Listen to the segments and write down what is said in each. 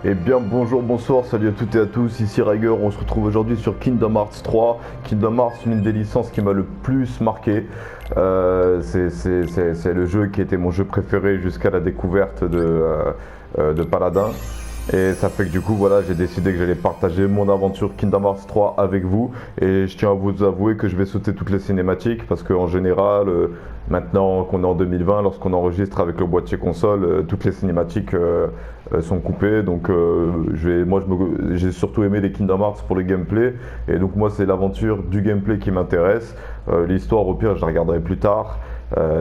Eh bien bonjour, bonsoir, salut à toutes et à tous, ici Riger, on se retrouve aujourd'hui sur Kingdom Hearts 3. Kingdom Hearts, une des licences qui m'a le plus marqué. C'est le jeu qui était mon jeu préféré jusqu'à la découverte de Paladin. Et ça fait que du coup voilà, j'ai décidé que j'allais partager mon aventure Kingdom Hearts 3 avec vous. Et je tiens à vous avouer que je vais sauter toutes les cinématiques parce qu'en général, maintenant qu'on est en 2020, lorsqu'on enregistre avec le boîtier console, toutes les cinématiques sont coupées. Donc j'ai surtout aimé les Kingdom Hearts pour le gameplay. Et donc moi c'est l'aventure du gameplay qui m'intéresse. L'histoire au pire je la regarderai plus tard.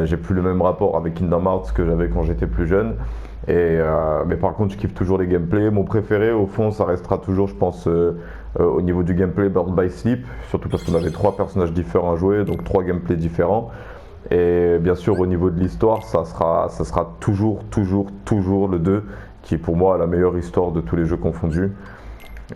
J'ai plus le même rapport avec Kingdom Hearts que j'avais quand j'étais plus jeune. Mais par contre, je kiffe toujours les gameplays. Mon préféré, au fond, ça restera toujours, je pense, au niveau du gameplay, Birth by Sleep. Surtout parce qu'on avait 3 personnages différents à jouer, donc 3 gameplays différents. Et bien sûr, au niveau de l'histoire, ça sera toujours le 2, qui est pour moi la meilleure histoire de tous les jeux confondus.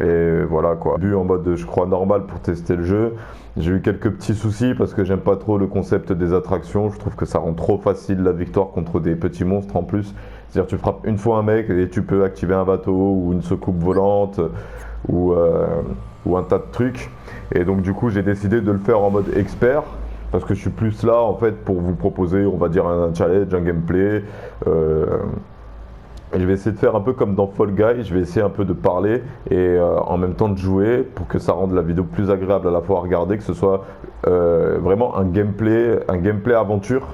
Et voilà quoi. Début en mode je crois normal pour tester le jeu. J'ai eu quelques petits soucis parce que j'aime pas trop le concept des attractions. Je trouve que ça rend trop facile la victoire contre des petits monstres en plus. C'est-à-dire tu frappes une fois un mec et tu peux activer un bateau ou une soucoupe volante ou un tas de trucs. Et donc du coup j'ai décidé de le faire en mode expert. Parce que je suis plus là en fait pour vous proposer, on va dire, un challenge, un gameplay. Et je vais essayer de faire un peu comme dans Fall Guy, je vais essayer un peu de parler et en même temps de jouer pour que ça rende la vidéo plus agréable à la fois à regarder, que ce soit vraiment un gameplay aventure.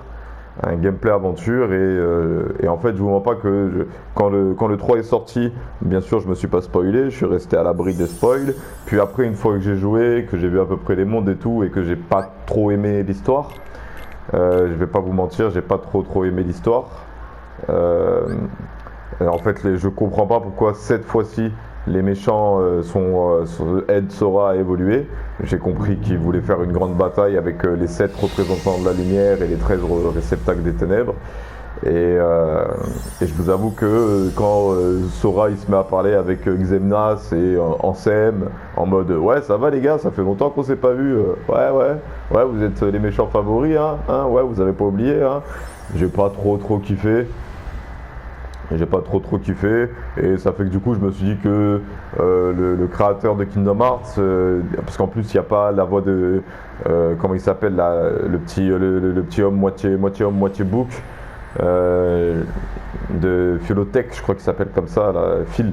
Un gameplay aventure et en fait je vous mens pas que quand le 3 est sorti, bien sûr je me suis pas spoilé, je suis resté à l'abri des spoils. Puis après une fois que j'ai joué, que j'ai vu à peu près les mondes et tout et que j'ai pas trop aimé l'histoire, je vais pas vous mentir, j'ai pas trop aimé l'histoire. En fait, je comprends pas pourquoi cette fois-ci les méchants aident Sora à évoluer. J'ai compris qu'ils voulaient faire une grande bataille avec les 7 représentants de la lumière et les 13 réceptacles des ténèbres. Et je vous avoue que quand Sora il se met à parler avec Xemnas et Ansem en mode ouais ça va les gars, ça fait longtemps qu'on s'est pas vu, ouais vous êtes les méchants favoris hein, ouais vous avez pas oublié hein. J'ai pas trop kiffé. J'ai pas trop kiffé et ça fait que du coup je me suis dit que le créateur de Kingdom Hearts, parce qu'en plus il n'y a pas la voix de comment il s'appelle là, le petit homme moitié homme moitié bouc de Philotech, je crois qu'il s'appelle comme ça là, Phil.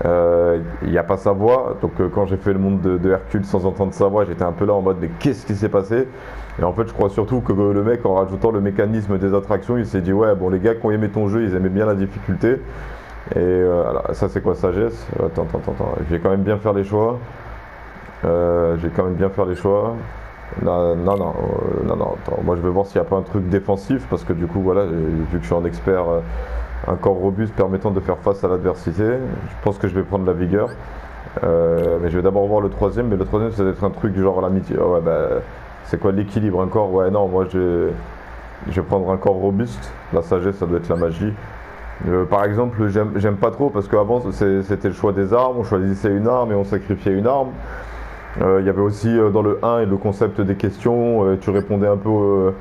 Il n'y a pas sa voix, donc quand j'ai fait le monde de Hercule sans entendre sa voix, j'étais un peu là en mode mais qu'est-ce qui s'est passé? Et en fait je crois surtout que le mec, en rajoutant le mécanisme des attractions, il s'est dit ouais bon les gars qui ont aimé ton jeu, ils aimaient bien la difficulté. Et alors, ça c'est quoi, sagesse? Attends, je vais quand même bien faire les choix. Non, attends. Moi je vais voir s'il n'y a pas un truc défensif, parce que du coup voilà, vu que je suis un expert, un corps robuste permettant de faire face à l'adversité, je pense que je vais prendre la vigueur. Mais je vais d'abord voir le troisième, mais le troisième ça doit être un truc du genre l'amitié. Oh, ouais bah c'est quoi l'équilibre, un corps? Ouais non, moi je vais prendre un corps robuste, la sagesse ça doit être la magie. Par exemple, j'aime pas trop parce qu'avant c'était le choix des armes, on choisissait une arme et on sacrifiait une arme. Il y avait aussi dans le 1 et le concept des questions, tu répondais un peu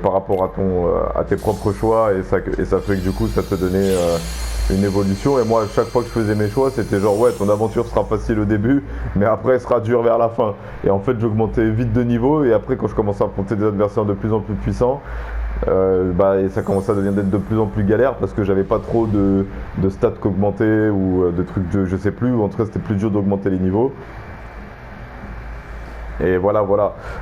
par rapport à tes propres choix et ça fait que du coup ça te donnait une évolution. Et moi à chaque fois que je faisais mes choix c'était genre ouais ton aventure sera facile au début mais après elle sera dure vers la fin. Et en fait j'augmentais vite de niveau et après quand je commençais à affronter des adversaires de plus en plus puissants, et ça commençait à devenir d'être de plus en plus galère parce que j'avais pas trop de stats qu'augmenter ou de trucs de je sais plus, ou en tout cas c'était plus dur d'augmenter les niveaux. Et voilà.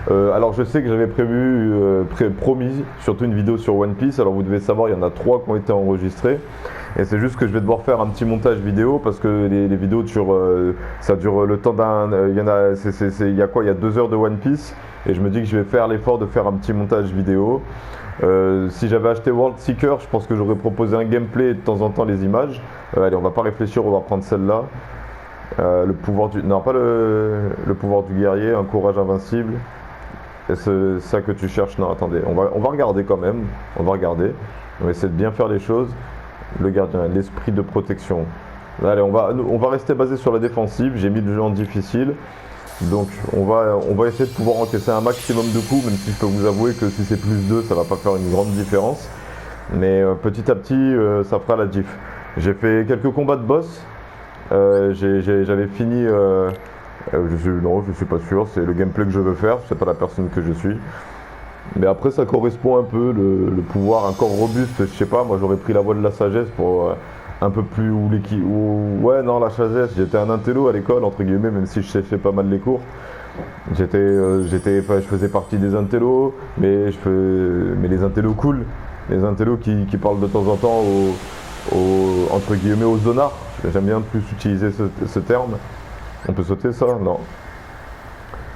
Alors je sais que j'avais promis surtout une vidéo sur One Piece. Alors vous devez savoir, il y en a 3 qui ont été enregistrées. Et c'est juste que je vais devoir faire un petit montage vidéo parce que les vidéos ça dure le temps il y a 2 heures de One Piece. Et je me dis que je vais faire l'effort de faire un petit montage vidéo. Si j'avais acheté World Seeker, je pense que j'aurais proposé un gameplay et de temps en temps les images. Allez, on va pas réfléchir, on va prendre celle-là. Le pouvoir du... Non, pas le pouvoir du guerrier, un courage invincible. Et c'est ça que tu cherches? Non, attendez, on va regarder quand même. On va essayer de bien faire les choses. Le gardien, l'esprit de protection. Allez, on va rester basé sur la défensive. J'ai mis le jeu en difficile. Donc on va essayer de pouvoir encaisser un maximum de coups, même si je peux vous avouer que si c'est plus 2, ça va pas faire une grande différence. Mais petit à petit, ça fera la diff. J'ai fait quelques combats de boss. J'avais fini. Non, je suis pas sûr. C'est le gameplay que je veux faire. C'est pas la personne que je suis. Mais après, ça correspond un peu le pouvoir, un corps robuste. Je sais pas. Moi, j'aurais pris la voie de la sagesse pour un peu plus ouais, non, la sagesse. J'étais un intello à l'école entre guillemets, même si je séchais pas mal les cours. Je faisais partie des intellos, mais les intellos cool, les intellos qui parlent de temps en temps entre guillemets aux zonards. J'aime bien plus utiliser ce terme. On peut sauter ça? Non.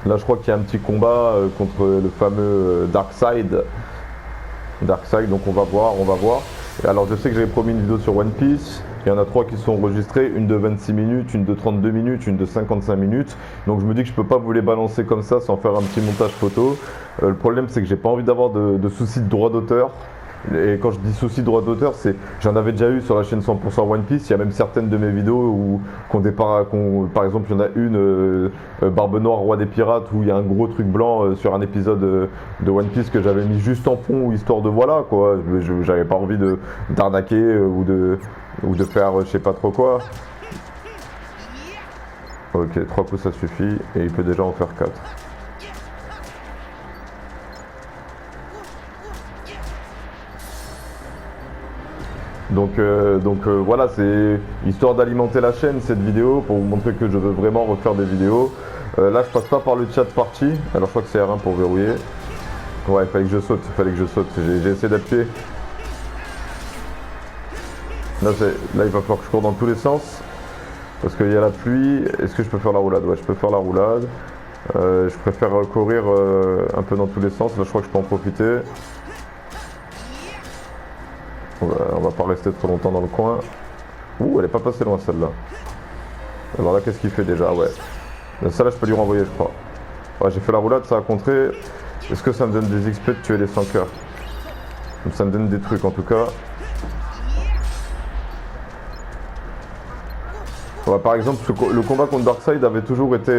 Là, je crois qu'il y a un petit combat contre le fameux Darkseid. Darkseid, donc on va voir. Et alors, je sais que j'avais promis une vidéo sur One Piece. Il y en a 3 qui sont enregistrées, une de 26 minutes, une de 32 minutes, une de 55 minutes. Donc je me dis que je peux pas vous les balancer comme ça sans faire un petit montage photo. Le problème, c'est que j'ai pas envie d'avoir de soucis de droit d'auteur. Et quand je dis soucis de droit d'auteur, c'est j'en avais déjà eu sur la chaîne 100% One Piece. Il y a même certaines de mes vidéos par exemple, il y en a une Barbe Noire, Roi des Pirates, où il y a un gros truc blanc sur un épisode de One Piece que j'avais mis juste en fond, histoire de voilà quoi. J'avais pas envie d'arnaquer ou de faire je sais pas trop quoi. Ok, 3 coups ça suffit et il peut déjà en faire 4. Donc voilà, c'est histoire d'alimenter la chaîne cette vidéo pour vous montrer que je veux vraiment refaire des vidéos. Là je passe pas par le chat party, alors je crois que c'est R1 pour verrouiller. Ouais, il fallait que je saute, j'ai essayé d'appuyer. Là il va falloir que je cours dans tous les sens. Parce qu'il y a la pluie. Est-ce que je peux faire la roulade? Ouais, je peux faire la roulade. Je préfère courir un peu dans tous les sens. Là je crois que je peux en profiter. On va pas rester trop longtemps dans le coin. Ouh, elle est pas passée loin celle-là. Alors là, qu'est-ce qu'il fait déjà? Ouais. Celle-là, je peux lui renvoyer, je crois. Ouais, j'ai fait la roulade, ça a contré. Est-ce que ça me donne des XP de tuer les 100 cœurs? Ça me donne des trucs en tout cas. Ouais, par exemple, le combat contre Darkseid avait toujours été...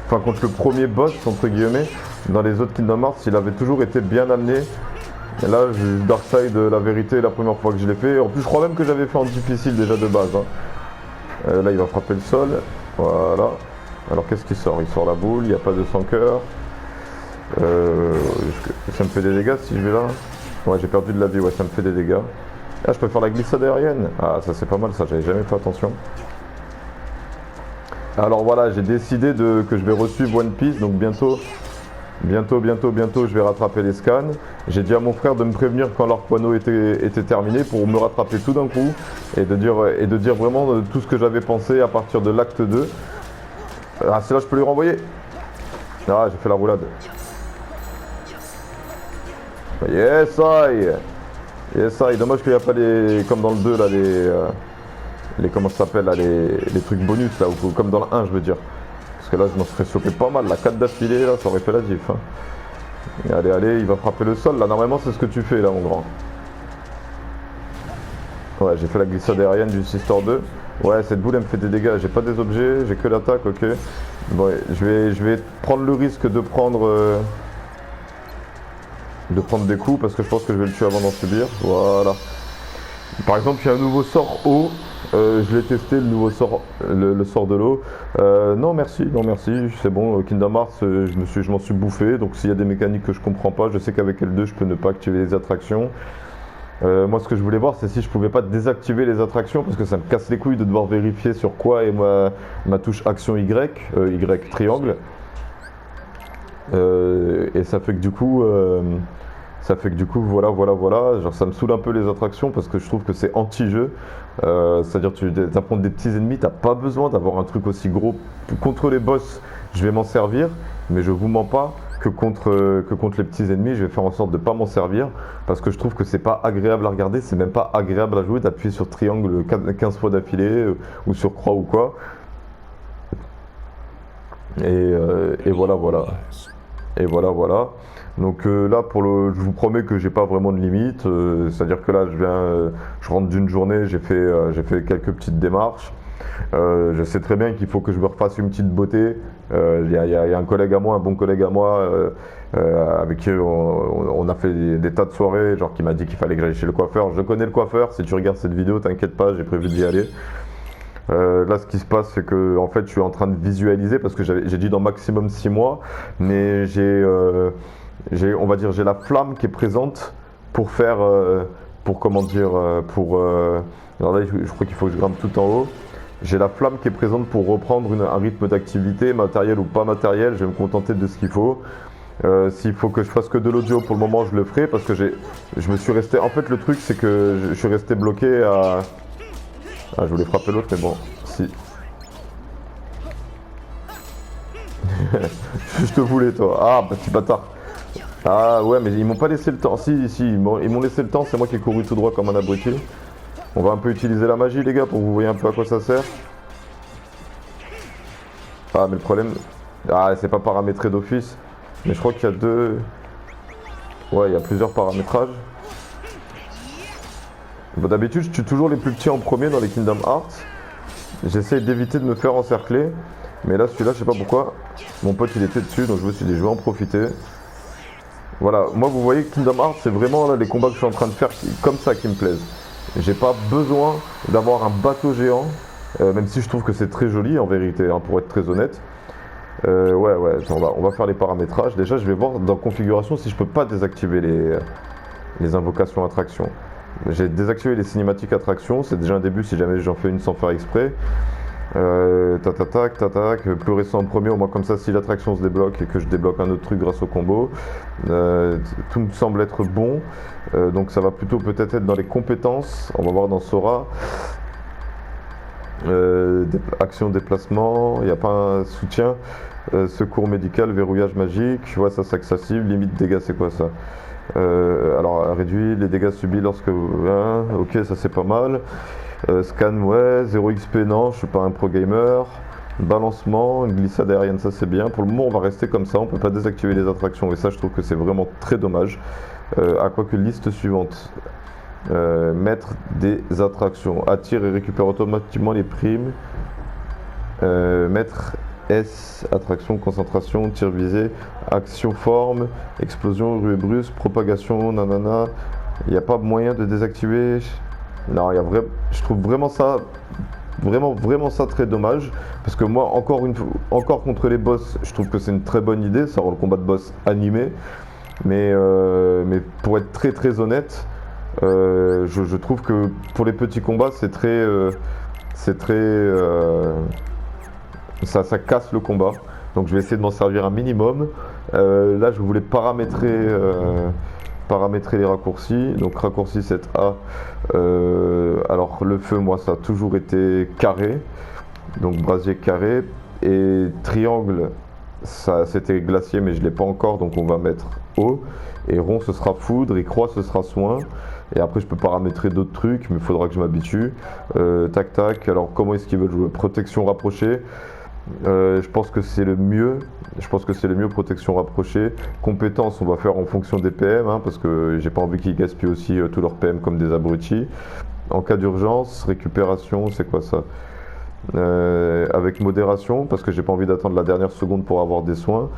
Enfin, contre le premier boss, entre guillemets, dans les autres Kingdom Hearts, il avait toujours été bien amené. Et là, Darkseid, la vérité, la première fois que je l'ai fait. En plus, je crois même que j'avais fait en difficile déjà de base. Hein. Là, il va frapper le sol. Voilà. Alors, qu'est-ce qui sort? Il sort la boule, il n'y a pas de 100 cœurs. Ça me fait des dégâts si je vais là? Ouais, j'ai perdu de la vie, ouais, ça me fait des dégâts. Ah, je peux faire la glissade aérienne. Ah, ça c'est pas mal, ça, j'avais jamais fait attention. Alors voilà, j'ai décidé que je vais resuivre One Piece, donc bientôt, je vais rattraper les scans. J'ai dit à mon frère de me prévenir quand leur Wano était terminé pour me rattraper tout d'un coup et de dire vraiment tout ce que j'avais pensé à partir de l'acte 2. Ah, c'est là je peux lui renvoyer. Ah, j'ai fait la roulade. Yes, I. Dommage qu'il n'y a pas comme dans le 2 là, comment ça s'appelle là, les trucs bonus là, ou comme dans le 1 je veux dire. Parce que là je m'en serais chopé pas mal, la 4 d'affilée là, ça aurait fait la diff. Hein. Et allez, il va frapper le sol là, normalement c'est ce que tu fais là mon grand. Ouais, j'ai fait la glissade aérienne du Sister 2. Ouais, cette boule elle me fait des dégâts, j'ai pas des objets, j'ai que l'attaque, ok. Bon, ouais, je vais prendre le risque de prendre des coups parce que je pense que je vais le tuer avant d'en subir. Voilà. Par exemple, il y a un nouveau sort eau. Je l'ai testé, le nouveau sort, le sort de l'eau. Non merci, c'est bon. Kingdom Hearts, je m'en suis bouffé. Donc s'il y a des mécaniques que je comprends pas, je sais qu'avec L2 je peux ne pas activer les attractions. Moi ce que je voulais voir c'est si je pouvais pas désactiver les attractions parce que ça me casse les couilles de devoir vérifier sur quoi est ma touche action Y, Y triangle. Et ça fait que du coup... voilà, genre ça me saoule un peu les attractions parce que je trouve que c'est anti-jeu. C'est-à-dire tu affrontes des petits ennemis, t'as pas besoin d'avoir un truc aussi gros. Contre les boss, je vais m'en servir, mais je vous mens pas que contre les petits ennemis, je vais faire en sorte de pas m'en servir parce que je trouve que c'est pas agréable à regarder, c'est même pas agréable à jouer d'appuyer sur triangle 15 fois d'affilée ou sur croix ou quoi. Et voilà. Et voilà. Donc là, je vous promets que j'ai pas vraiment de limite. C'est-à-dire que là, je rentre d'une journée, j'ai fait quelques petites démarches. Je sais très bien qu'il faut que je me refasse une petite beauté. Il y a un collègue à moi, un bon collègue à moi, avec qui on a fait des tas de soirées, genre qui m'a dit qu'il fallait que j'aille chez le coiffeur. Je connais le coiffeur. Si tu regardes cette vidéo, t'inquiète pas, j'ai prévu d'y aller. Là, ce qui se passe, c'est que en fait, je suis en train de visualiser parce que j'ai dit dans maximum 6 mois, mais on va dire, j'ai la flamme qui est présente pour faire, pour comment dire, alors là, je crois qu'il faut que je grimpe tout en haut. J'ai la flamme qui est présente pour reprendre un rythme d'activité, matériel ou pas matériel. Je vais me contenter de ce qu'il faut. S'il faut que je fasse que de l'audio pour le moment, je le ferai parce que je me suis resté. En fait, le truc, c'est que je suis resté bloqué à. Ah, je voulais frapper l'autre, mais bon, si. Je te voulais, toi. Ah, petit bâtard. Ah, ouais, mais ils m'ont pas laissé le temps. Si, ils m'ont laissé le temps, c'est moi qui ai couru tout droit comme un abruti. On va un peu utiliser la magie, les gars, pour que vous voyez un peu à quoi ça sert. Ah, mais le problème. Ah, c'est pas paramétré d'office. Mais je crois qu'il y a deux. Ouais, il y a plusieurs paramétrages. Bon, d'habitude, je tue toujours les plus petits en premier dans les Kingdom Hearts. J'essaye d'éviter de me faire encercler. Mais là, celui-là, je sais pas pourquoi. Mon pote, il était dessus, donc je me suis dit, je vais en profiter. Voilà, moi, vous voyez, Kingdom Hearts, c'est vraiment là, les combats que je suis en train de faire comme ça qui me plaisent. J'ai pas besoin d'avoir un bateau géant, même si je trouve que c'est très joli en vérité, hein, pour être très honnête. Ouais, on va faire les paramétrages. Déjà, je vais voir dans configuration si je peux pas désactiver les invocations attractions. J'ai désactivé les cinématiques attractions, c'est déjà un début si jamais j'en fais une sans faire exprès. Tatac, plus récent en premier, au moins comme ça si l'attraction se débloque et que je débloque un autre truc grâce au combo. Tout me semble être bon, donc ça va plutôt peut-être être dans les compétences, on va voir dans Sora. Action, déplacement, il n'y a pas un soutien, secours médical, verrouillage magique, ouais ça c'est accessible, limite dégâts c'est quoi ça? Alors réduit les dégâts subis lorsque... ok ça c'est pas mal. Scan ouais, 0 XP non, je suis pas un pro gamer. Balancement, une glissade aérienne ça c'est bien. Pour le moment on va rester comme ça, on peut pas désactiver les attractions et ça je trouve que c'est vraiment très dommage. À quoi que liste suivante. Mettre des attractions, attire et récupère automatiquement les primes. Mettre S, attraction, concentration, tir visé, action forme, explosion, ruée brusque, propagation, nanana. Il n'y a pas moyen de désactiver. Non, je trouve vraiment ça, vraiment ça très dommage. Parce que moi, encore contre les boss, je trouve que c'est une très bonne idée. Ça rend le combat de boss animé. Mais pour être très honnête, je trouve que pour les petits combats, ça casse le combat. Donc je vais essayer de m'en servir un minimum. Là, je voulais paramétrer les raccourcis. Donc raccourci 7A. Alors le feu, moi, ça a toujours été carré. Donc brasier carré. Et triangle, ça c'était glacier, mais je ne l'ai pas encore. Donc on va mettre eau. Et rond, ce sera foudre. Et croix, ce sera soin. Et après, je peux paramétrer d'autres trucs, mais il faudra que je m'habitue. Tac. Alors, comment est-ce qu'ils veulent jouer? Protection rapprochée. Je pense que c'est le mieux. Protection rapprochée. Compétences, on va faire en fonction des PM, hein, parce que j'ai pas envie qu'ils gaspillent aussi tous leurs PM comme des abrutis. En cas d'urgence, récupération, c'est quoi ça? Avec modération, parce que j'ai pas envie d'attendre la dernière seconde pour avoir des soins.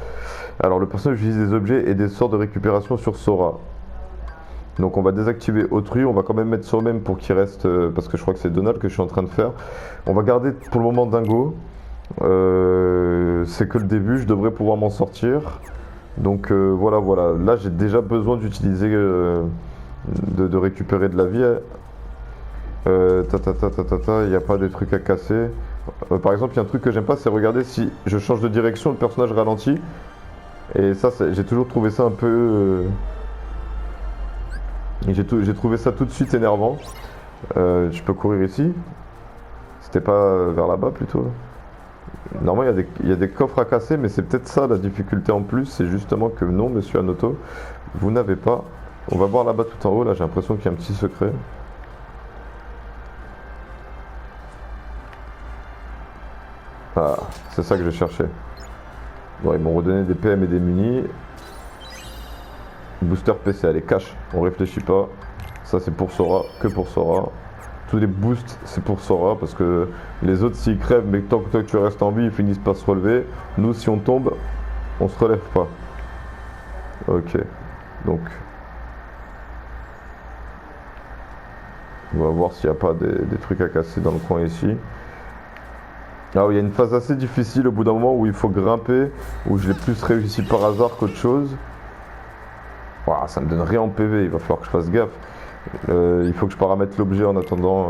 Alors, le personnage utilise des objets et des sorts de récupération sur Sora. Donc on va désactiver autrui, on va quand même mettre soi-même pour qu'il reste, parce que je crois que c'est Donald que je suis en train de faire. On va garder pour le moment Dingo. C'est que le début, je devrais pouvoir m'en sortir. Donc voilà. Là j'ai déjà besoin d'utiliser, de récupérer de la vie. Il n'y a pas des trucs à casser. Par exemple, il y a un truc que j'aime pas, c'est regarder si je change de direction, le personnage ralentit. Et ça, j'ai toujours trouvé ça un peu... J'ai trouvé ça tout de suite énervant. Je peux courir ici. C'était pas vers là-bas plutôt. Normalement il y a des coffres à casser, mais c'est peut-être ça la difficulté en plus. C'est justement que non, monsieur Anoto, vous n'avez pas. On va voir là-bas tout en haut. Là j'ai l'impression qu'il y a un petit secret. Ah, c'est ça que je cherchais. Bon, ils m'ont redonné des PM et des munis. Booster PC, allez, cash, on réfléchit pas. Ça c'est pour Sora, que pour Sora. Tous les boosts c'est pour Sora parce que les autres s'ils crèvent mais tant que tu restes en vie ils finissent par se relever. Nous si on tombe, on se relève pas. Ok, donc on va voir s'il n'y a pas des trucs à casser dans le coin ici. Alors il y a une phase assez difficile au bout d'un moment où il faut grimper, où je l'ai plus réussi par hasard qu'autre chose. Ouah, ça me donne rien en PV, il va falloir que je fasse gaffe. Il faut que je paramètre l'objet en attendant.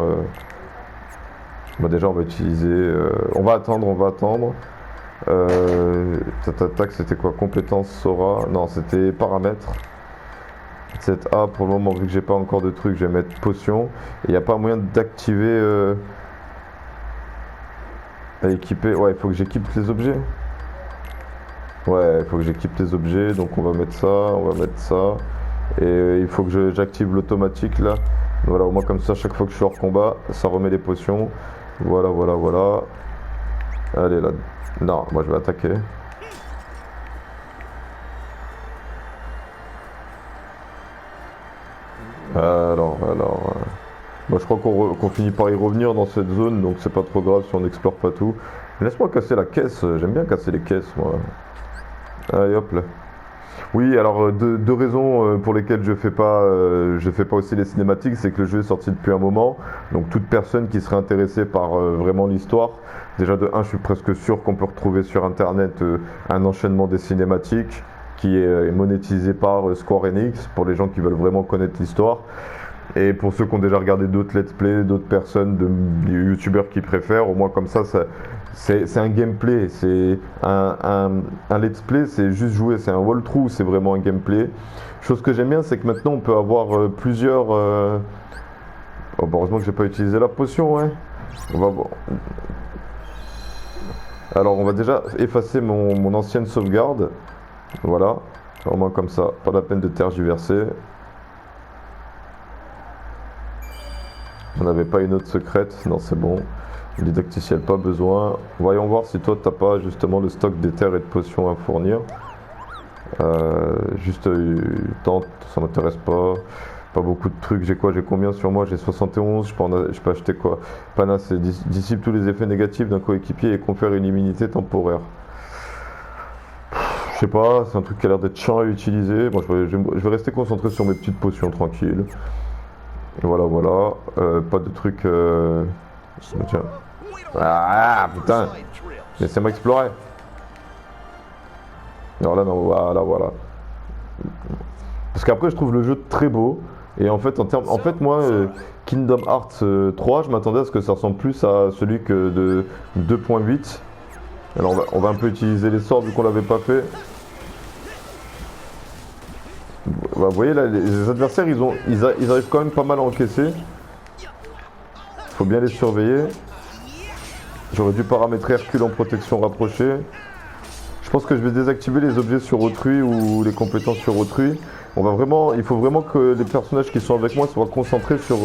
Bon, déjà on va utiliser. On va attendre, on va attendre. Tac, c'était quoi? Compétence Sora? Non, c'était paramètres. Cette A pour le moment, vu que j'ai pas encore de trucs, je vais mettre potion. Et il n'y a pas moyen d'activer. À équiper. Ouais, il faut que j'équipe les objets. Ouais, il faut que j'équipe les objets. Donc on va mettre ça, on va mettre ça. Et il faut que j'active l'automatique là. Voilà, au moins comme ça, chaque fois que je suis hors combat, ça remet les potions. Voilà, voilà, voilà. Allez là. Non, moi je vais attaquer. Alors. Moi je crois qu'on finit par y revenir dans cette zone, donc c'est pas trop grave si on n'explore pas tout. Laisse-moi casser la caisse, j'aime bien casser les caisses moi. Allez hop là. Oui, alors deux raisons pour lesquelles je fais pas aussi les cinématiques, c'est que le jeu est sorti depuis un moment, donc toute personne qui serait intéressée par vraiment l'histoire, déjà de un, je suis presque sûr qu'on peut retrouver sur internet un enchaînement des cinématiques qui est monétisé par Square Enix pour les gens qui veulent vraiment connaître l'histoire. Et pour ceux qui ont déjà regardé d'autres let's play, d'autres personnes, des youtubeurs qui préfèrent, au moins comme ça c'est un gameplay, c'est un let's play, c'est juste jouer, c'est un walkthrough, c'est vraiment un gameplay. Chose que j'aime bien, c'est que maintenant on peut avoir plusieurs... Oh, bah, heureusement que j'ai pas utilisé la potion, ouais. On va voir. Alors on va déjà effacer mon ancienne sauvegarde. Voilà, au moins comme ça, pas la peine de tergiverser. On n'avait pas une autre secrète, non c'est bon. Didacticiel, pas besoin. Voyons voir si toi t'as pas justement le stock d'éther et de potions à fournir. Juste tente, ça m'intéresse pas. Pas beaucoup de trucs, j'ai quoi? J'ai combien sur moi? J'ai 71, je peux acheter quoi? Pana, c'est dissipe tous les effets négatifs d'un coéquipier et confère une immunité temporaire. Je sais pas, c'est un truc qui a l'air d'être chiant à utiliser. Moi je vais rester concentré sur mes petites potions tranquilles. Voilà, voilà. Pas de trucs. Tiens. Ah putain! Laissez-moi explorer. Alors là, non, voilà. Parce qu'après, je trouve le jeu très beau. Et en fait, en fait moi, Kingdom Hearts 3, je m'attendais à ce que ça ressemble plus à celui que de 2.8. Alors on va un peu utiliser les sorts vu qu'on l'avait pas fait. Bah, vous voyez là, les adversaires ils arrivent quand même pas mal à encaisser. Faut bien les surveiller. J'aurais dû paramétrer Hercule en protection rapprochée. Je pense que je vais désactiver les objets sur autrui ou les compétences sur autrui. Il faut vraiment que les personnages qui sont avec moi soient concentrés sur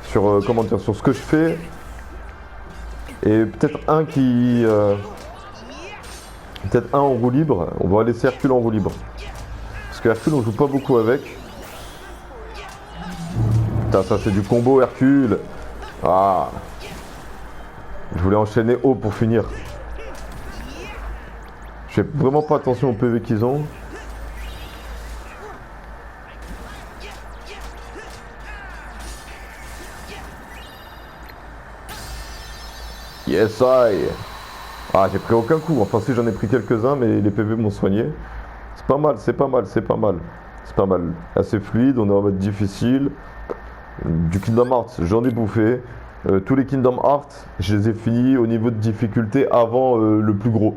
ce que je fais. Et peut-être peut-être un en roue libre. On va laisser Hercule en roue libre. Parce que Hercule on joue pas beaucoup avec. Putain, ça c'est du combo Hercule. Ah. Je voulais enchaîner haut pour finir. Je fais vraiment pas attention au PV qu'ils ont. Yes I. Ah, j'ai pris aucun coup. Enfin si, j'en ai pris quelques-uns, mais les PV m'ont soigné. C'est pas mal, c'est pas mal, c'est pas mal. C'est pas mal. Assez fluide, on est en mode difficile. Du Kingdom Hearts, j'en ai bouffé. Tous les Kingdom Hearts, je les ai finis au niveau de difficulté avant le plus gros.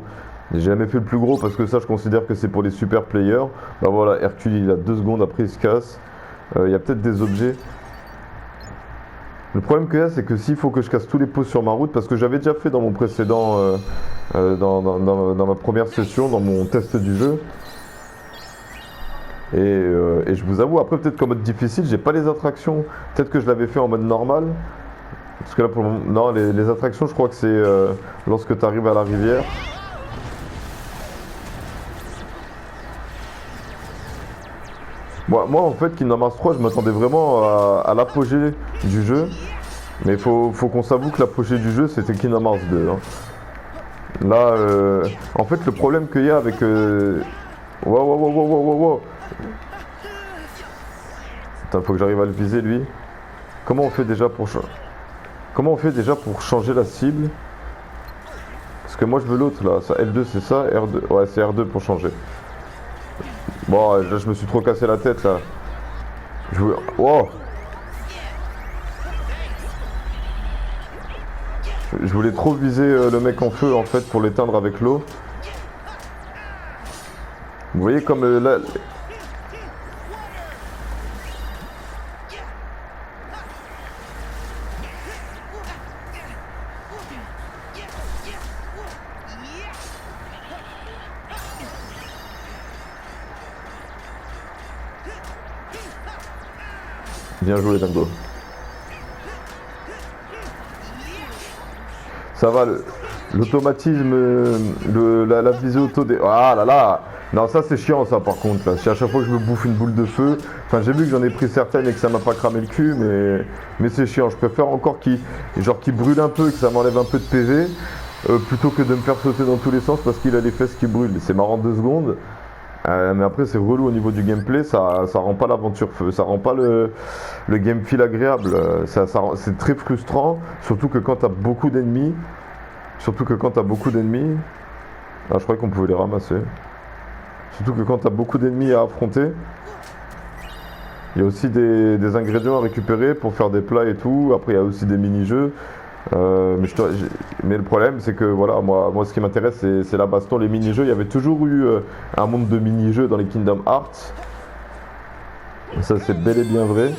J'ai jamais fait le plus gros parce que ça, je considère que c'est pour les super players. Bah voilà, Hercule, il a 2 secondes, après il se casse. Il y a peut-être des objets. Le problème qu'il y a, c'est que s'il faut que je casse tous les pots sur ma route, parce que j'avais déjà fait dans mon précédent, dans ma première session, dans mon test du jeu. Et je vous avoue, après peut-être qu'en mode difficile, j'ai pas les attractions. Peut-être que je l'avais fait en mode normal. Parce que là pour le moment, non, les attractions, je crois que c'est lorsque tu arrives à la rivière. Moi en fait, Kingdom Hearts 3, je m'attendais vraiment à l'apogée du jeu. Mais faut qu'on s'avoue que l'apogée du jeu, c'était Kingdom Hearts 2. Hein. Là, en fait, le problème qu'il y a avec... Wow. Putain, faut que j'arrive à le viser, lui. Comment on fait déjà pour changer la cible? Parce que moi je veux l'autre là, ça, L2 c'est ça, R2, ouais c'est R2 pour changer. Bon là je me suis trop cassé la tête là. Je veux... Oh, je voulais trop viser le mec en feu en fait pour l'éteindre avec l'eau. Vous voyez comme là... Bien joué Dango. Ça va, l'automatisme, la visée auto des... Ah là là. Non ça c'est chiant ça par contre là. Si à chaque fois que je me bouffe une boule de feu, enfin j'ai vu que j'en ai pris certaines et que ça m'a pas cramé le cul, mais c'est chiant. Je préfère encore qu'il brûle un peu et que ça m'enlève un peu de PV plutôt que de me faire sauter dans tous les sens parce qu'il a les fesses qui brûlent. C'est marrant 2 secondes. Mais après c'est relou au niveau du gameplay, ça rend pas l'aventure feu, ça rend pas le game feel agréable, c'est très frustrant, surtout que quand t'as beaucoup d'ennemis, ah je croyais qu'on pouvait les ramasser, surtout que quand t'as beaucoup d'ennemis à affronter, il y a aussi des ingrédients à récupérer pour faire des plats et tout, après il y a aussi des mini-jeux. Mais le problème c'est que voilà, moi ce qui m'intéresse c'est la baston, les mini-jeux. Il y avait toujours eu un monde de mini-jeux dans les Kingdom Hearts. Ça c'est bel et bien vrai.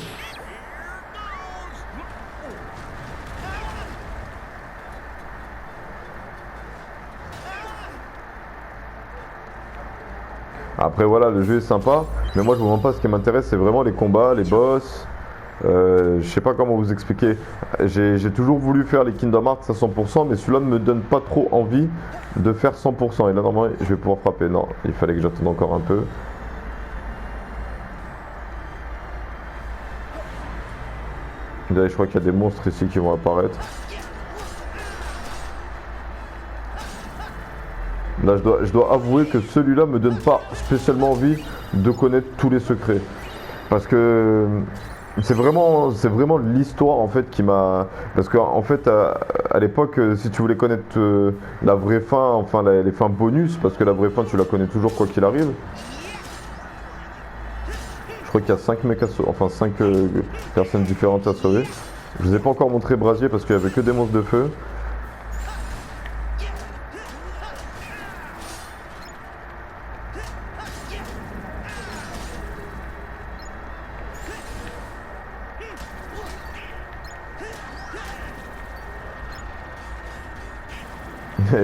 Après voilà, le jeu est sympa, mais moi je vous montre pas, ce qui m'intéresse c'est vraiment les combats, les boss. Je sais pas comment vous expliquer. J'ai toujours voulu faire les Kingdom Hearts à 100%, mais celui-là ne me donne pas trop envie de faire 100%. Et là, normalement, je vais pouvoir frapper. Non, il fallait que j'attende encore un peu. Là, je crois qu'il y a des monstres ici qui vont apparaître. Là, je dois avouer que celui-là me donne pas spécialement envie de connaître tous les secrets. Parce que... c'est vraiment l'histoire en fait qui m'a... Parce qu'en fait à l'époque si tu voulais connaître la vraie fin, enfin les fins bonus, parce que la vraie fin tu la connais toujours quoi qu'il arrive. Je crois qu'il y a 5 mecs à sauver, enfin 5 personnes différentes à sauver. Je vous ai pas encore montré Brasier parce qu'il y avait que des monstres de feu.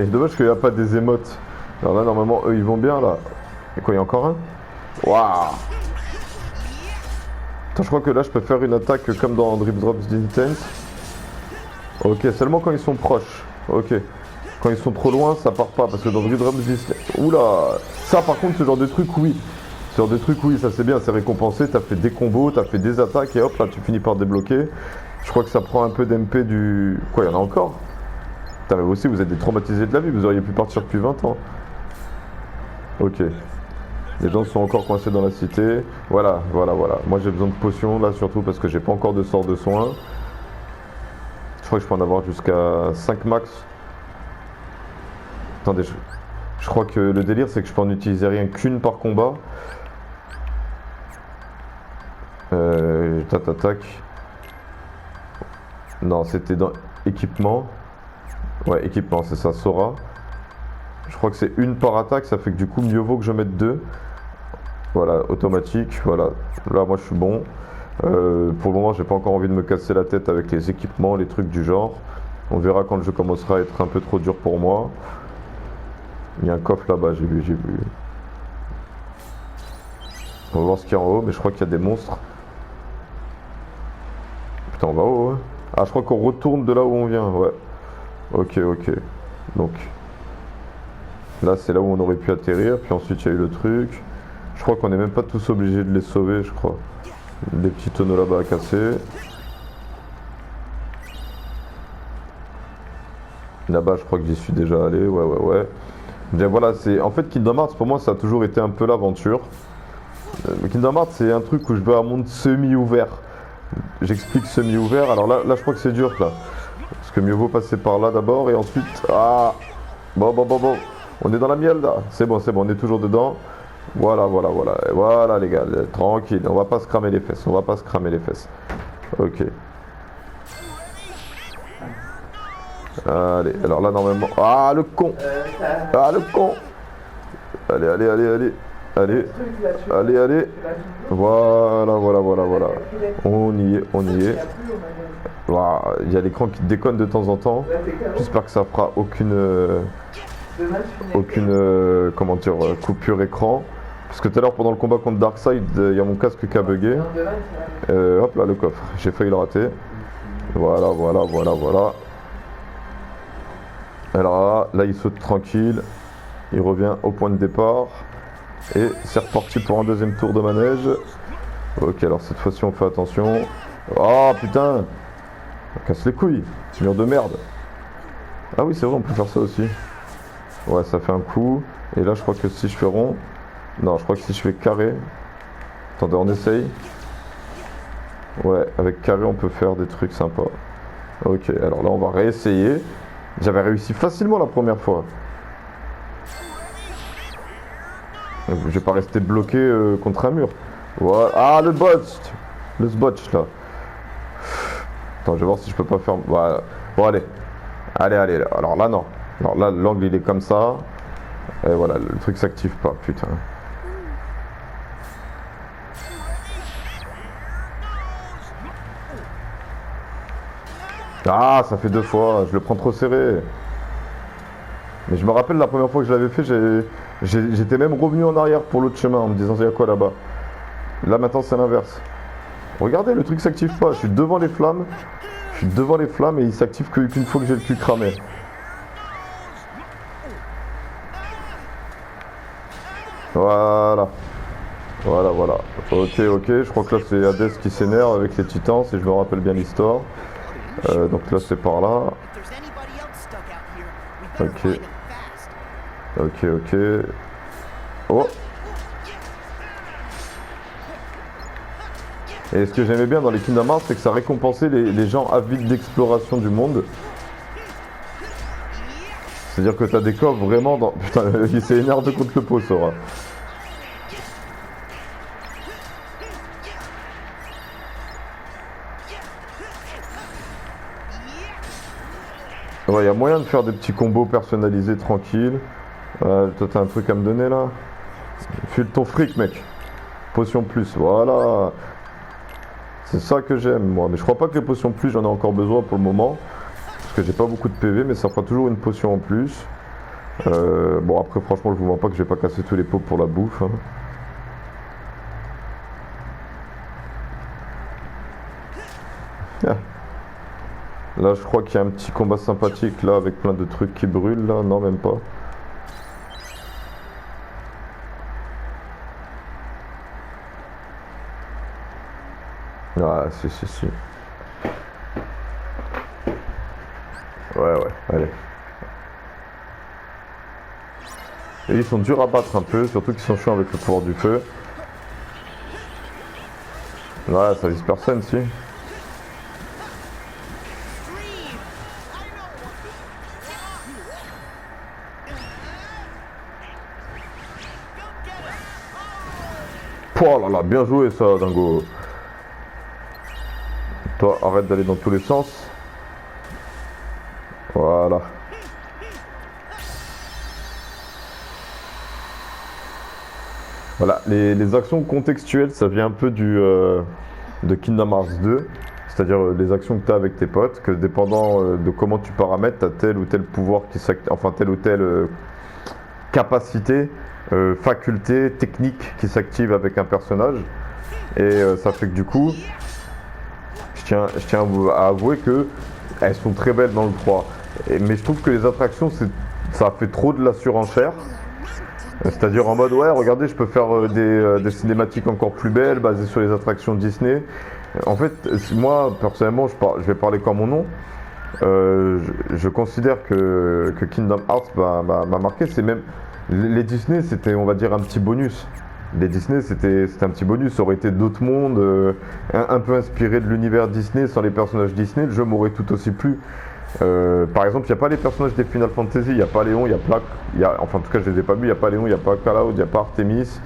Dommage qu'il n'y a pas des émotes. Alors là, normalement, eux, ils vont bien, là. Et quoi, il y a encore un? Waouh! Attends, je crois que là, je peux faire une attaque comme dans Drip Drops d'Intense. Ok, seulement quand ils sont proches. Ok. Quand ils sont trop loin, ça part pas. Parce que dans Drip Drops d'Intense... Oula! Ça, par contre, ce genre de truc, oui. Ce genre de truc, oui, ça c'est bien, c'est récompensé. T'as fait des combos, t'as fait des attaques, et hop, là, tu finis par débloquer. Je crois que ça prend un peu d'MP du... Quoi, il y en a encore? Putain, mais vous aussi, vous êtes des traumatisés de la vie, vous auriez pu partir depuis 20 ans. Ok. Les gens sont encore coincés dans la cité. Voilà. Moi j'ai besoin de potions là, surtout parce que j'ai pas encore de sort de soins. Je crois que je peux en avoir jusqu'à 5 max. Attendez, je crois que le délire c'est que je peux en utiliser rien qu'une par combat. Tac. Non, c'était dans équipement. Ouais, équipement, c'est ça, Sora. Je crois que c'est une par attaque, ça fait que du coup, mieux vaut que je mette 2. Voilà, automatique, voilà. Là, moi, je suis bon. Pour le moment, j'ai pas encore envie de me casser la tête avec les équipements, les trucs du genre. On verra quand le jeu commencera à être un peu trop dur pour moi. Il y a un coffre là-bas, j'ai vu. On va voir ce qu'il y a en haut, mais je crois qu'il y a des monstres. Putain, on va haut, hein. Ah, je crois qu'on retourne de là où on vient, ouais. Ok. Donc, là, c'est là où on aurait pu atterrir. Puis ensuite, il y a eu le truc. Je crois qu'on n'est même pas tous obligés de les sauver, je crois. Des petits tonneaux là-bas à casser. Là-bas, je crois que j'y suis déjà allé. Ouais. Bien voilà, c'est... En fait, Kingdom Hearts, pour moi, ça a toujours été un peu l'aventure. Kingdom Hearts, c'est un truc où je veux un monde semi-ouvert. J'explique semi-ouvert. Alors là, je crois que c'est dur, là. Parce que mieux vaut passer par là d'abord et ensuite... Ah! Bon, bon, bon, bon. On est dans la miel là. C'est bon, on est toujours dedans. Voilà, voilà, voilà. Voilà les gars, tranquille. On va pas se cramer les fesses. On va pas se cramer les fesses. Ok. Allez, alors là normalement... Ah le con. Ah le con. Allez, allez, allez, allez. Allez. Allez, allez. Voilà, voilà, voilà, voilà. On y est, on y est. Voilà. Il y a l'écran qui déconne de temps en temps. J'espère que ça fera aucune comment dire, coupure écran. Parce que tout à l'heure pendant le combat contre Darkseid, il y a mon casque qui a bugué. Hop là le coffre, j'ai failli le rater. Voilà, voilà, voilà, voilà. Alors là il saute tranquille. Il revient au point de départ. Et c'est reparti pour un deuxième tour de manège. Ok, alors cette fois-ci on fait attention. Oh putain, on casse les couilles, mur de merde. Ah oui c'est vrai, on peut faire ça aussi. Ouais, ça fait un coup. Et là je crois que si je fais rond... Non, je crois que si je fais carré... Attendez, on essaye. Ouais, avec carré on peut faire des trucs sympas. Ok, alors là on va réessayer. J'avais réussi facilement la première fois. Je vais pas rester bloqué contre un mur. Voilà. Ah, le botch. Le botch là. Attends, je vais voir si je peux pas faire... Voilà. Bon, allez. Allez, allez. Alors là, non. Alors là, l'angle il est comme ça. Et voilà, le truc s'active pas, putain. Ah, ça fait 2 fois, je le prends trop serré. Mais je me rappelle la première fois que je l'avais fait, j'étais même revenu en arrière pour l'autre chemin en me disant il y a quoi là-bas. Là maintenant c'est l'inverse. Regardez, le truc s'active pas, je suis devant les flammes. Je suis devant les flammes et il s'active qu'une fois que j'ai le cul cramé. Voilà. Voilà, voilà. Ok, ok, je crois que là c'est Hades qui s'énerve avec les titans, si je me rappelle bien l'histoire. Donc là c'est par là. Ok. Ok, ok. Oh. Et ce que j'aimais bien dans les Kingdom Hearts, c'est que ça récompensait les gens avides d'exploration du monde. C'est-à-dire que t'as des coffres vraiment dans... Putain, il s'est énervé contre le pot, Sora. Ouais, y a moyen de faire des petits combos personnalisés tranquilles. Toi, t'as un truc à me donner là? File ton fric, mec. Potion plus, voilà. C'est ça que j'aime, moi. Mais je crois pas que les potions plus, j'en ai encore besoin pour le moment. Parce que j'ai pas beaucoup de PV, mais ça fera toujours une potion en plus. Bon, après, franchement, je vous mens pas que je vais pas casser tous les pots pour la bouffe. Hein. Ah. Là, je crois qu'il y a un petit combat sympathique là avec plein de trucs qui brûlent là. Non, même pas. Ah, si, si, si. Ouais, ouais, allez. Et ils sont durs à battre un peu, surtout qu'ils sont chiants avec le pouvoir du feu. Ouais, ça vise personne, si. Oh là là, bien joué ça, Dingo. Toi, arrête d'aller dans tous les sens. Voilà. Voilà, les actions contextuelles, ça vient un peu de Kingdom Hearts 2. C'est-à-dire les actions que tu as avec tes potes, que dépendant de comment tu paramètres, tu as tel ou tel pouvoir qui s'active, enfin telle ou telle capacité, faculté, technique qui s'active avec un personnage. Et ça fait que du coup, je tiens à avouer que elles sont très belles dans le 3. Mais je trouve que les attractions, ça fait trop de la surenchère. C'est-à-dire en mode, ouais, regardez, je peux faire des cinématiques encore plus belles, basées sur les attractions Disney. En fait, moi, personnellement, je vais parler comme mon nom. Je considère que Kingdom Hearts m'a marqué. C'est même... Les Disney, c'était, on va dire, un petit bonus. Les Disney, c'était un petit bonus. Ça aurait été d'autres mondes, un peu inspiré de l'univers Disney, sans les personnages Disney. Le jeu m'aurait tout aussi plu. Par exemple, il n'y a pas les personnages des Final Fantasy, il n'y a pas Léon, il n'y a pas... enfin en tout cas je les ai pas vus, il n'y a pas Léon, il n'y a pas Cloud, il n'y a pas Artemis.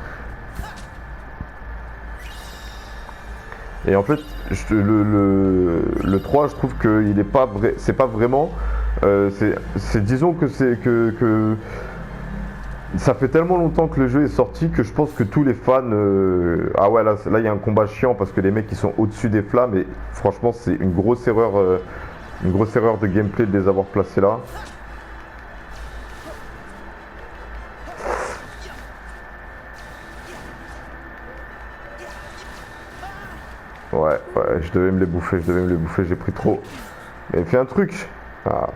Et en fait, le 3, je trouve qu'il est pas vrai, c'est pas vraiment... disons que c'est que ça fait tellement longtemps que le jeu est sorti que je pense que tous les fans... ah ouais, là il y a un combat chiant parce que les mecs ils sont au-dessus des flammes et franchement c'est une grosse erreur de gameplay de les avoir placés là. Ouais, je devais me les bouffer, j'ai pris trop. Mais fais un truc. Ah.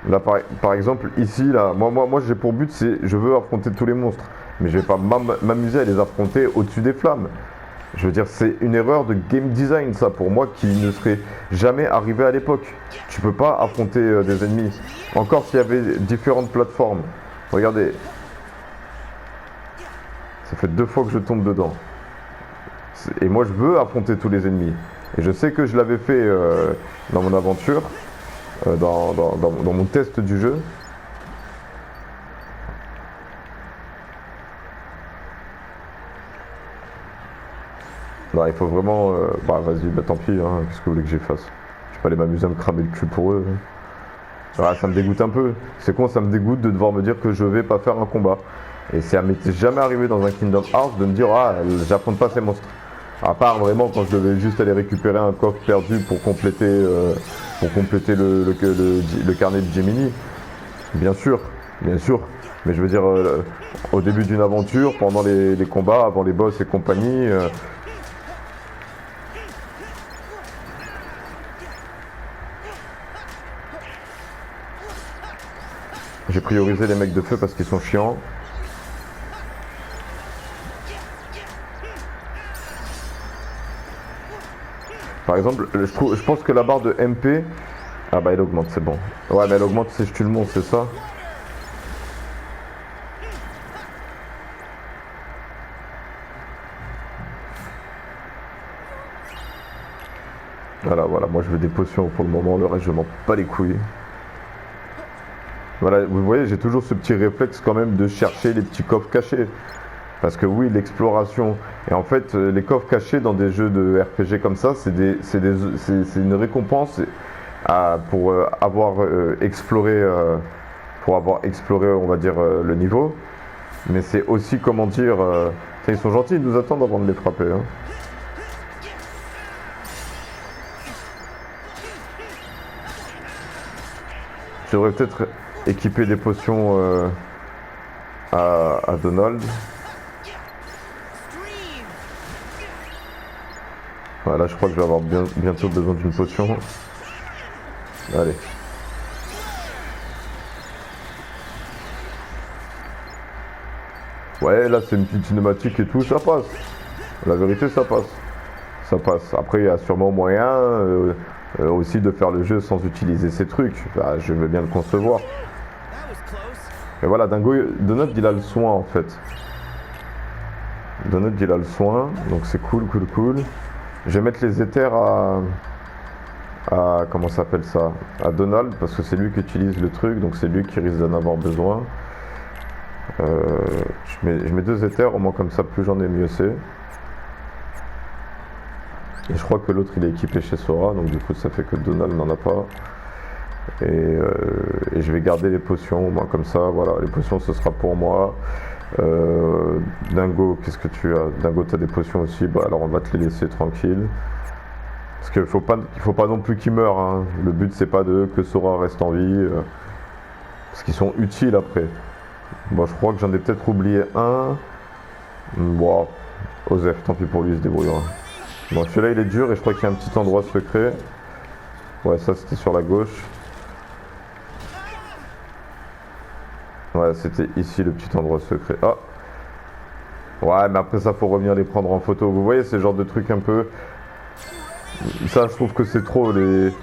Là par exemple ici là, moi j'ai pour but je veux affronter tous les monstres. Mais je vais pas m'amuser à les affronter au-dessus des flammes. Je veux dire c'est une erreur de game design ça pour moi qui ne serait jamais arrivé à l'époque. Tu peux pas affronter des ennemis. Encore s'il y avait différentes plateformes. Regardez. Ça fait 2 fois que je tombe dedans. Et moi je veux affronter tous les ennemis. Et je sais que je l'avais fait dans mon aventure. Dans mon test du jeu. Non, il faut vraiment... bah vas-y, bah tant pis, hein, qu'est-ce que vous voulez que j'y fasse? Je vais pas aller m'amuser à me cramer le cul pour eux. Ah, ça me dégoûte un peu. C'est con, ça me dégoûte de devoir me dire que je vais pas faire un combat. Et ça m'était jamais arrivé dans un Kingdom Hearts de me dire ah, j'affronte pas ces monstres. À part vraiment quand je devais juste aller récupérer un coffre perdu pour compléter le carnet de Gemini. Bien sûr. Mais je veux dire, au début d'une aventure, pendant les combats, avant les boss et compagnie... J'ai priorisé les mecs de feu parce qu'ils sont chiants. Par exemple, je pense que la barre de MP... Ah bah elle augmente, c'est bon. Ouais mais elle augmente si je tue le monstre, c'est ça? Voilà, moi je veux des potions pour le moment, le reste je m'en bats les couilles. Voilà, vous voyez, j'ai toujours ce petit réflexe quand même de chercher les petits coffres cachés. Parce que oui, l'exploration, et en fait, les coffres cachés dans des jeux de RPG comme ça, c'est une récompense pour avoir exploré, on va dire, le niveau. Mais c'est aussi, comment dire, ils sont gentils, ils nous attendent avant de les frapper. Hein. Je devrais peut-être équiper des potions à Donald. Voilà, je crois que je vais avoir bientôt besoin d'une potion. Allez. Ouais, là c'est une petite cinématique et tout, ça passe. La vérité, ça passe. Ça passe. Après, il y a sûrement moyen aussi de faire le jeu sans utiliser ces trucs. Bah, je veux bien le concevoir. Et voilà, Donald, il a le soin en fait. Donald, il a le soin, donc c'est cool. Je vais mettre les éthers à comment ça s'appelle ça? À Donald, parce que c'est lui qui utilise le truc, donc c'est lui qui risque d'en avoir besoin. Je mets 2 éthers, au moins comme ça, plus j'en ai, mieux c'est. Et je crois que l'autre il est équipé chez Sora, donc du coup ça fait que Donald n'en a pas. Et je vais garder les potions, au moins comme ça, voilà, les potions ce sera pour moi. Dingo, qu'est-ce que tu as? Dingo, t'as des potions aussi, bah alors on va te les laisser tranquilles. Parce qu'il faut pas non plus qu'ils meurent, hein. Le but c'est pas que Sora reste en vie, parce qu'ils sont utiles après. Bon, je crois que j'en ai peut-être oublié un. Bon, Osef, tant pis pour lui, il se débrouillera. Bon, celui-là il est dur et je crois qu'il y a un petit endroit secret. Ouais, ça c'était sur la gauche. Ouais, c'était ici le petit endroit secret. Ah! Ouais, mais après ça, faut revenir les prendre en photo. Vous voyez, ce genre de truc un peu... Ça, je trouve que c'est trop, les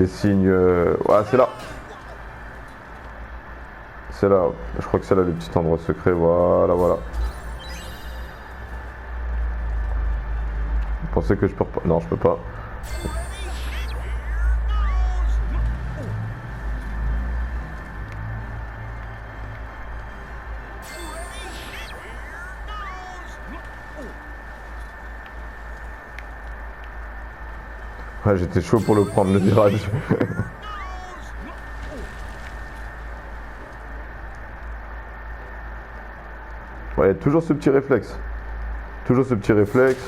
signes... Ouais, c'est là. C'est là. Je crois que c'est là le petit endroit secret. Voilà. Vous pensez que je peux... Non, je peux pas. Ah, j'étais chaud pour le prendre, le virage. Ouais, toujours ce petit réflexe. Toujours ce petit réflexe.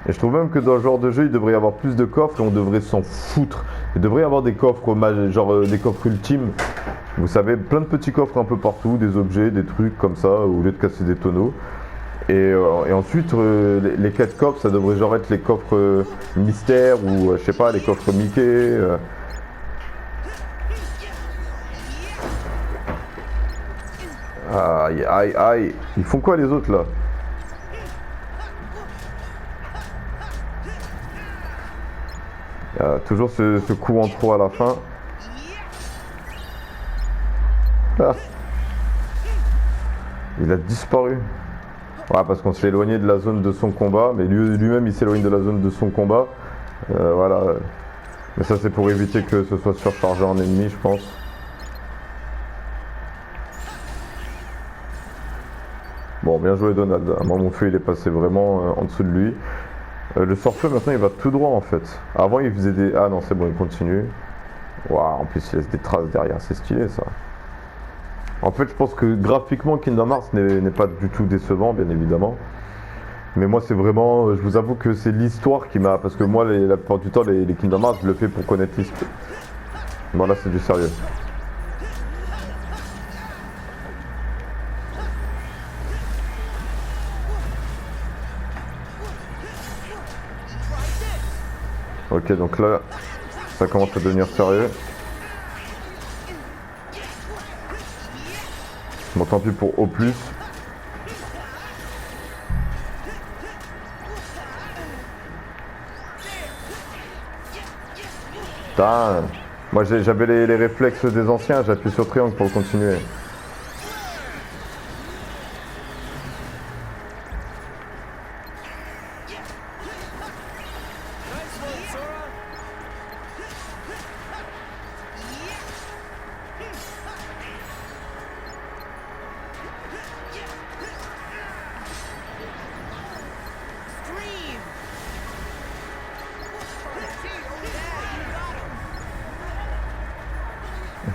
Et je trouve même que dans ce genre de jeu, il devrait y avoir plus de coffres et on devrait s'en foutre. Il devrait y avoir des coffres, genre des coffres ultimes. Vous savez, plein de petits coffres un peu partout, des objets, des trucs comme ça, au lieu de casser des tonneaux. Et ensuite, les quêtes coffres, ça devrait genre être les coffres mystères ou je sais pas, les coffres Mickey. Aïe, aïe, aïe. Ils font quoi les autres là? Toujours ce coup en trop à la fin. Ah. Il a disparu. Ouais, parce qu'on s'est éloigné de la zone de son combat, mais lui-même il s'éloigne de la zone de son combat. Voilà. Mais ça c'est pour éviter que ce soit surchargé en ennemi, je pense. Bon, bien joué Donald. Moi mon feu il est passé vraiment en dessous de lui. Le sort-feu maintenant il va tout droit en fait. Avant il faisait des... Ah non c'est bon, il continue. Waouh, en plus il laisse des traces derrière, c'est stylé ça. En fait je pense que graphiquement Kingdom Hearts n'est pas du tout décevant bien évidemment. Mais moi c'est vraiment... Je vous avoue que c'est l'histoire qui m'a... Parce que moi la plupart du temps les Kingdom Hearts je le fais pour connaître l'histoire. Bon là c'est du sérieux. Ok, donc là, ça commence à devenir sérieux. Bon, tant pis pour O+. Putain. Moi, j'avais les réflexes des anciens, j'appuie sur triangle pour continuer.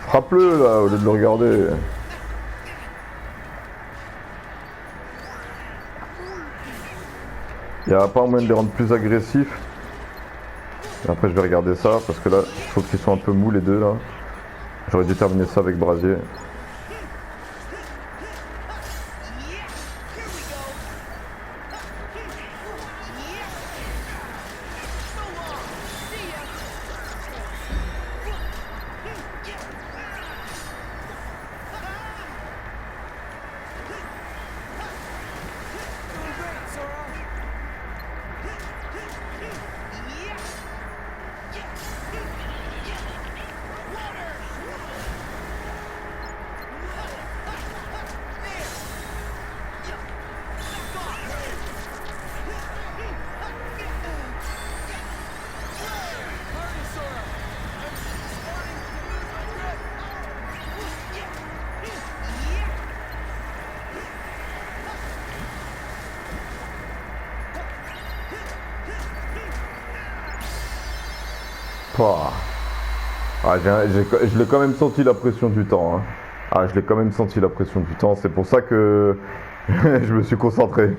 Frappe-le là, au lieu de le regarder. Il n'y a pas moyen de les rendre plus agressifs. Et après je vais regarder ça, parce que là, je trouve qu'ils sont un peu mous les deux là. J'aurais dû terminer ça avec Brasier. Ah, je l'ai quand même senti la pression du temps. Hein. Ah, je l'ai quand même senti la pression du temps. C'est pour ça que je me suis concentré.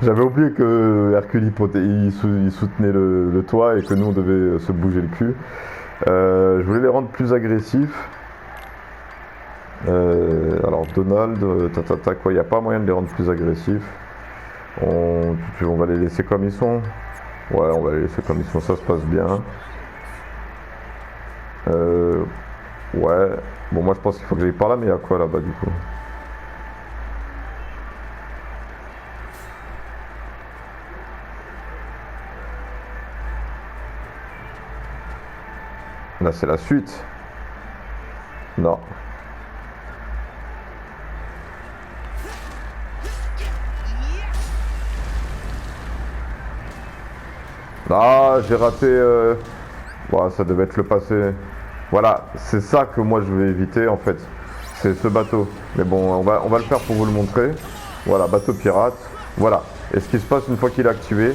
J'avais oublié que Hercule il soutenait le toit et que nous on devait se bouger le cul. Je voulais les rendre plus agressifs. Alors Donald, quoi, il n'y a pas moyen de les rendre plus agressifs. On va les laisser comme ils sont. Ouais, on va les laisser comme ils sont, ça se passe bien. Ouais. Bon, moi je pense qu'il faut que j'aille par là, mais il y a quoi là-bas du coup? Là, c'est la suite. Non. Ah, j'ai raté. Bon, ça devait être le passé. Voilà, c'est ça que moi je vais éviter en fait. C'est ce bateau. Mais bon, on va le faire pour vous le montrer. Voilà, bateau pirate. Voilà. Et ce qui se passe une fois qu'il est activé,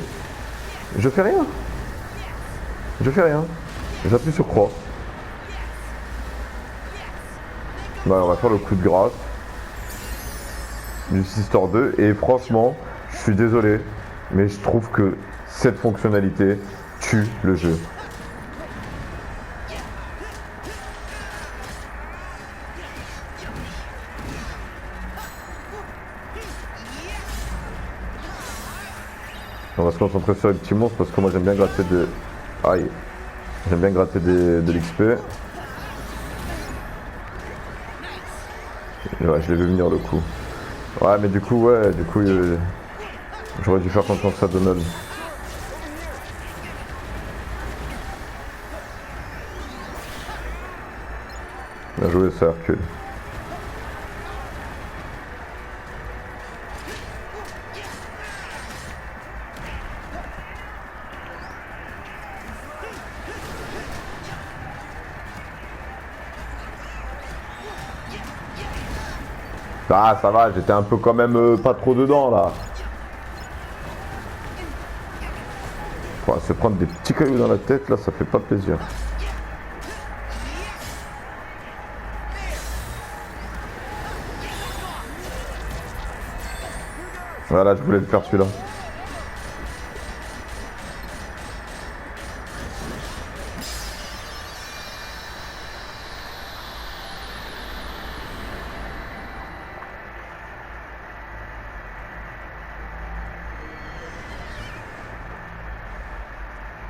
Je fais rien. Je fais rien. J'appuie sur croix. Bah, on va faire le coup de grâce. Du Sister 2. Et franchement, je suis désolé, mais je trouve que cette fonctionnalité tue le jeu. On va se concentrer sur les petits monstres parce que moi j'aime bien gratter de... Aïe. J'aime bien gratter de l'XP. Ouais, je l'ai vu venir le coup. Ouais, mais du coup, j'aurais dû faire confiance à Donald. Bien joué, ça Hercule. Ah, ça va, j'étais un peu quand même pas trop dedans là. Faut se prendre des petits cailloux dans la tête là, ça fait pas plaisir. Voilà, je voulais le faire celui-là.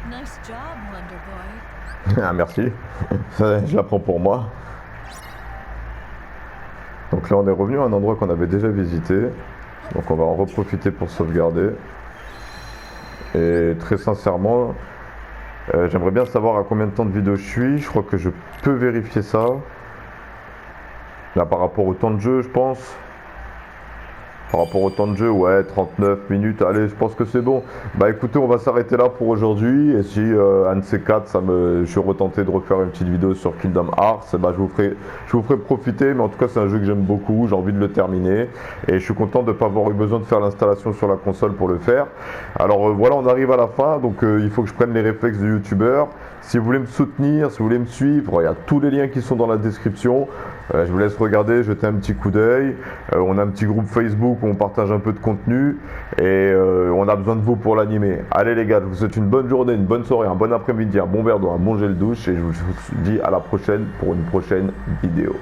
Nice job, Wonder Boy. Ah, merci. Je la prends pour moi. Donc là, on est revenu à un endroit qu'on avait déjà visité. Donc on va en reprofiter pour sauvegarder. Et très sincèrement, j'aimerais bien savoir à combien de temps de vidéo je suis. Je crois que je peux vérifier ça. Là, par rapport au temps de jeu, je pense. Par rapport au temps de jeu, ouais, 39 minutes, allez, je pense que c'est bon. Bah écoutez, on va s'arrêter là pour aujourd'hui. Et si un de ces quatre, je suis retenté de refaire une petite vidéo sur Kingdom Hearts, bah, je vous ferai profiter. Mais en tout cas, c'est un jeu que j'aime beaucoup, j'ai envie de le terminer. Et je suis content de ne pas avoir eu besoin de faire l'installation sur la console pour le faire. Alors voilà, on arrive à la fin, donc il faut que je prenne les réflexes de youtubeur. Si vous voulez me soutenir, si vous voulez me suivre, il y a tous les liens qui sont dans la description. Je vous laisse regarder, jeter un petit coup d'œil. On a un petit groupe Facebook où on partage un peu de contenu et on a besoin de vous pour l'animer. Allez les gars, je vous souhaite une bonne journée, une bonne soirée, un bon après-midi, un bon verre d'eau, un bon gel douche et je vous dis à la prochaine pour une prochaine vidéo.